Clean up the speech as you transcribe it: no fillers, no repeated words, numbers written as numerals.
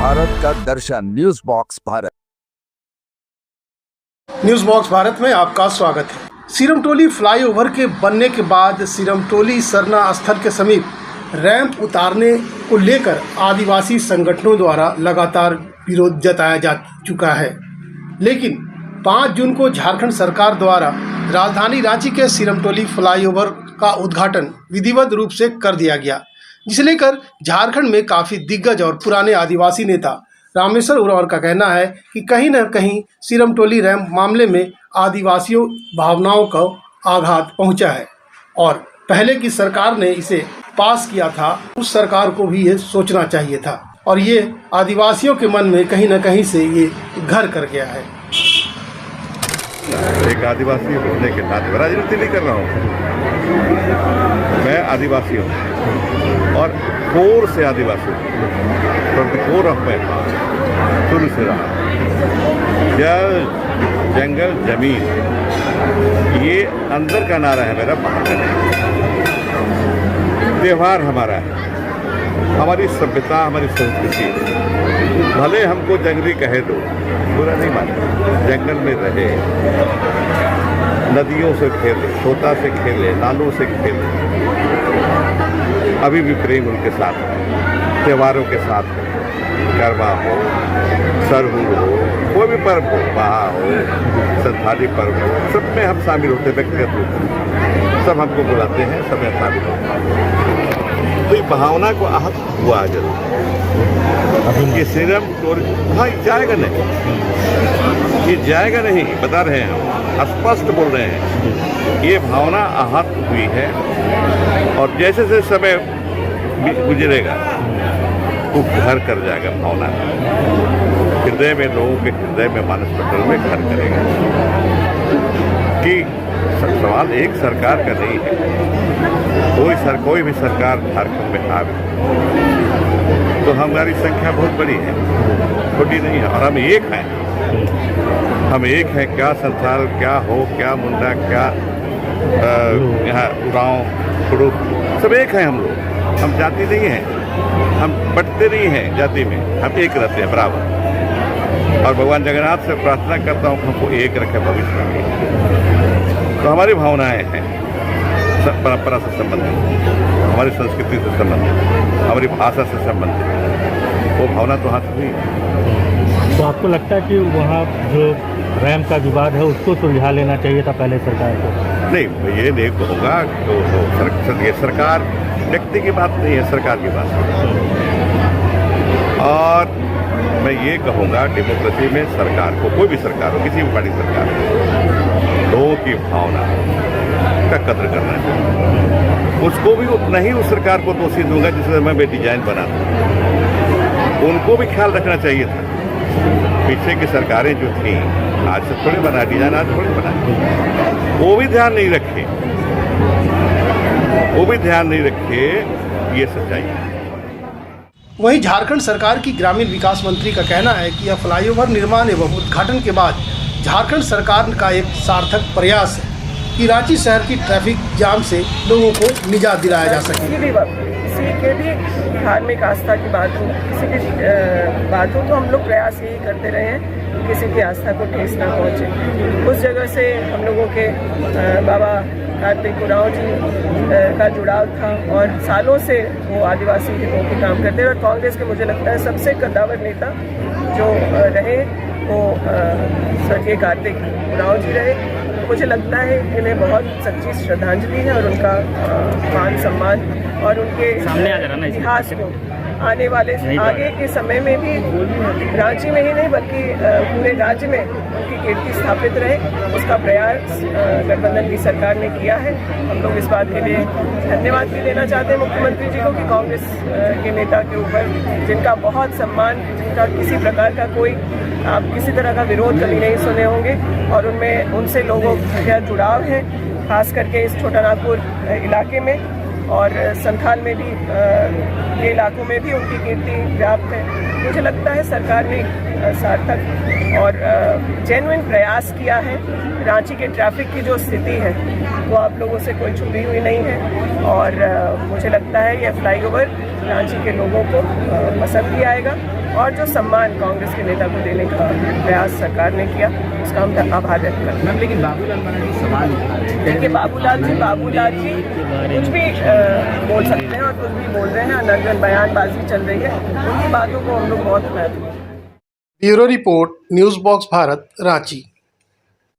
भारत का दर्शन news box Bharat. News box Bharat में आपका स्वागत है। सिरमटोली फ्लाईओवर के बनने के बाद सिरमटोली सरना स्थल के समीप रैंप उतारने को लेकर आदिवासी संगठनों द्वारा लगातार विरोध जताया जा चुका है, लेकिन 5 जून को झारखंड सरकार द्वारा राजधानी रांची के सिरमटोली फ्लाईओवर का उद्घाटन विधिवत रूप से कर दिया गया, जिसे लेकर झारखंड में काफ़ी दिग्गज और पुराने आदिवासी नेता रामेश्वर उरांव का कहना है कि कहीं न कहीं सिरमटोली रैंप मामले में आदिवासियों भावनाओं को आघात पहुंचा है और पहले की सरकार ने इसे पास किया था, उस सरकार को भी ये सोचना चाहिए था और ये आदिवासियों के मन में कहीं न कहीं से ये घर कर गया है। एक आदिवासी होने के नाते राजनीति नहीं कर रहा हूँ, मैं आदिवासी हूँ और कोर से आदिवासी हूँ, कोर ऑफ माय शुरू से रहा। जल जंगल जमीन ये अंदर का नारा है मेरा, बाहर का नहीं। त्यौहार हमारा है, हमारी सभ्यता, हमारी संस्कृति। भले हमको जंगली कहे दो, बुरा नहीं माने। जंगल में रहे, नदियों से खेले, छोटा से खेले, नालों से खेले, अभी भी प्रेम उनके साथ है। त्योहारों के साथ है, गरबा हो, सरहू हो, कोई भी पर्व हो, बहा हो, संथाली पर्व हो, सब में हम शामिल होते व्यक्तिगत रूप से। सब हमको बुलाते हैं, सब में शामिल होते हैं। तो ये भावना को आहत हुआ जरूर। ये सिरमटोली हाँ जाएगा नहीं, ये जाएगा नहीं, बता रहे हैं हम, स्पष्ट बोल रहे हैं। ये भावना आहत हुई है और जैसे जैसे समय गुजरेगा वो घर कर जाएगा। भावना हृदय में, लोगों के हृदय में, मानस पटल में घर करेगा। कि सवाल एक सरकार का नहीं है, कोई भी सरकार झारखंड में आवे तो हमारी संख्या बहुत बड़ी है, छोटी नहीं है। और हम एक हैं, हम एक हैं। क्या संथाल, क्या हो, क्या मुंडा, क्या यहाँ उरांव, कुड़ुक, सब एक हैं हम लोग। हम जाति नहीं हैं, हम बटते नहीं हैं जाति में, हम एक रहते हैं बराबर। और भगवान जगन्नाथ से प्रार्थना करता हूँ हमको एक रखे भविष्य में। तो हमारी भावनाएं हैं परंपरा से संबंधित, हमारी संस्कृति से संबंधित, हमारी भाषा से संबंधित, वो भावना तो हाथ हुई। तो आपको लगता है कि वहाँ जो रैंप का विवाद है उसको सुलझा लेना चाहिए था पहले सरकार को? नहीं, ये नहीं कहूँगा तो ये सरकार व्यक्ति की बात नहीं है, सरकार की बात है। और मैं ये कहूँगा डेमोक्रेसी में सरकार को, कोई भी सरकार हो, किसी भी पार्टी सरकार हो, लोगों की भावना का कदर करना चाहिए। उसको भी उतना ही उस सरकार को दोषी दूंगा जिससे मैं डिजाइन बना दूँ। उनको भी ख्याल रखना चाहिए था। पीछे की सरकारें जो थी, आज से थोड़ी बना डिजाइन, आज थोड़ी बना, वो भी ध्यान नहीं रखे, वो भी ध्यान नहीं रखे। ये सच्चाई है। वहीं झारखंड सरकार की ग्रामीण विकास मंत्री का कहना है कि यह फ्लाईओवर निर्माण एवं उद्घाटन के बाद झारखंड सरकार का एक सार्थक प्रयास है कि रांची शहर की ट्रैफिक जाम से लोगों को निजात दिलाया जा सके। किसी के भी धार्मिक आस्था की बात हो, किसी भी बात हो, तो हम लोग प्रयास यही करते रहे हैं कि किसी की आस्था को ठेस ना पहुँचे। उस जगह से हम लोगों के बाबा कार्तिक उरांव जी का जुड़ाव था और सालों से वो आदिवासी हितों के काम करते हैं। और कांग्रेस के मुझे लगता है सबसे कद्दावर नेता जो रहे वो स्वर्गीय कार्तिक उरांव जी रहे। मुझे लगता है इन्हें बहुत सच्ची श्रद्धांजलि है और उनका मान सम्मान और उनके इतिहास को आने वाले आगे के समय में भी रांची में ही नहीं बल्कि पूरे राज्य में उनकी कीर्ति स्थापित रहे, उसका प्रयास गठबंधन की सरकार ने किया है। हम लोग इस बात के लिए धन्यवाद भी देना चाहते हैं मुख्यमंत्री जी को कि कांग्रेस के नेता के ऊपर जिनका बहुत सम्मान, जिनका किसी प्रकार का कोई आप किसी तरह का विरोध कभी नहीं सुने होंगे और उनमें उनसे लोगों का जुड़ाव है, खास करके इस छोटा नागपुर इलाके में और संथाल में भी के इलाकों में भी उनकी कीर्ति व्याप्त है। मुझे लगता है सरकार ने सार्थक और जेन्युइन प्रयास किया है। रांची के ट्रैफिक की जो स्थिति है वो आप लोगों से कोई छुपी हुई नहीं है और मुझे लगता है यह फ्लाईओवर रांची के लोगों को पसंद भी आएगा और जो सम्मान कांग्रेस के नेता को देने का प्रयास सरकार ने किया उसका हम आभार व्यक्त करते हैं। लेकिन बाबूलाल मरांडी सवाल उठा रहे हैं। देखिए बाबूलाल जी कुछ भी बोल सकते हैं और कुछ भी बोल रहे हैं, अनर्गल बयानबाजी चल रही है, उनकी बातों को हम लोग बहुत महत्व। Bureau report, news box Bharat, Ranchi.